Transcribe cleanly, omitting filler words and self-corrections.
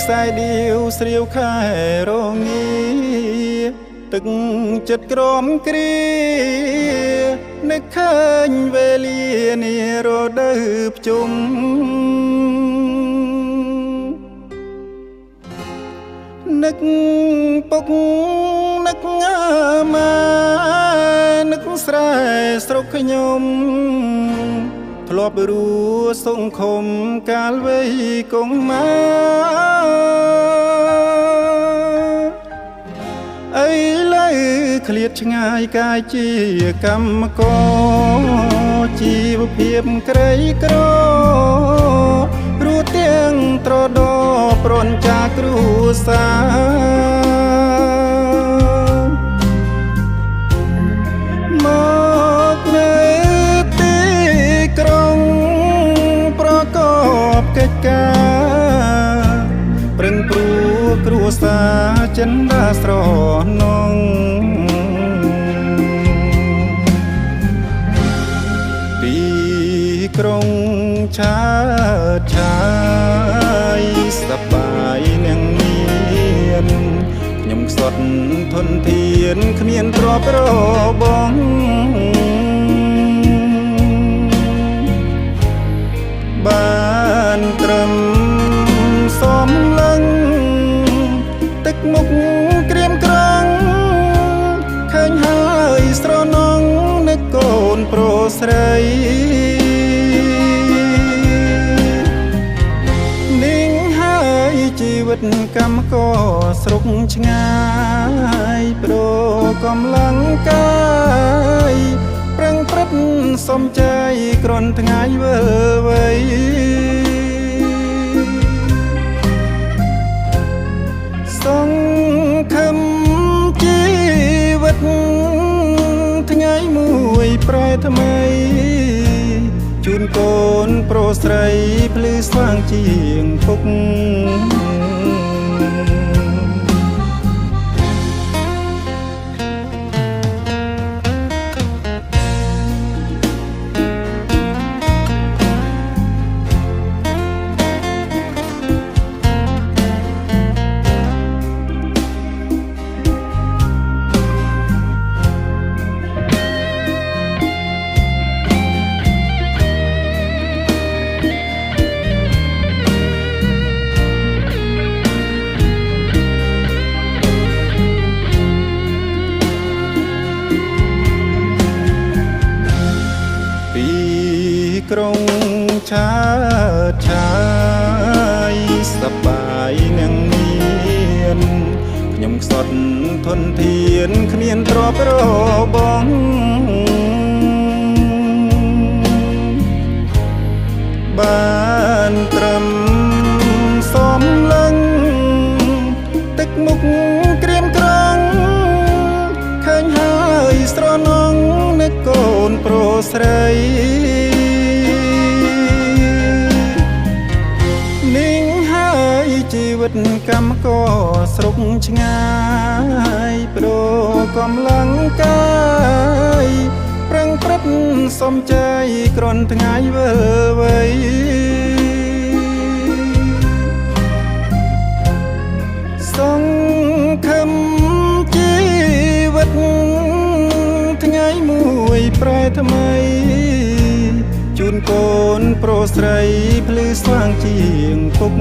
ខ្សែដៀវស្រាវខែរងាទឹកចិត្តក្រំគ្រានឹកឃើញវេលានារដូវភ្ជុំនឹកពុកនឹកម៉ែនឹកស្រែស្រុកខ្ញុំធ្លាប់រស់សង្គមកាលវ័យកុងមកអីលើឃ្លាតឆ្ងាយកាយជាកម្មករជីវភាពក្រីក្ររួទាំងត្រដោប្រន់ចាគ្រួសារមកនៅទីក្រុងប្រកបកិច្ចការប្រឹងព្រួគ្រួសារចិនដាស្រនងទីក្រុងឆាតឆាយសប្បាយនឹងមានខ្ញុំខ្សត់ធនធានគ្មានទ្រព្យរបងបានត្រឹមសំឡឹងទឹកមុខក្រៀមក្រំឃើញហើយស្រណងនឹកកូនប្រុសស្រីនិងហើយជីវិតកម្មករស្រុកឆ្ងាយប្រកំឡុងកាយប្រឹងប្រឹកសំចៃក្រនថ្ងៃវិលវ័យសង្ឃឹមជីវិតថ្ងៃមួយប្រែថ្មីជូនកូនប្រុសស្រីភ្លឺស្វាងជាងពុកក្រុងឆាតឆាយសប្បាយនឹងមានខ្ញុំខ្សត់ធនធានគ្មានទ្រព្យរបងបានត្រឹមសំឡឹងទឹកមុខក្រៀមក្រំឃើញហើយស្រណងនឹកកូនប្រុសស្រីជីវិតកម្មករស្រុកឆ្ងាយប្រកំឡុងកាយប្រឹងប្រឹកសំចៃក្រនថ្ងៃវិលវ័យសង្ឃឹមជីវិតថ្ងៃមួយប្រែថ្មីជូនកូនប្រុសស្រីភ្លឺស្វាងជាងពុក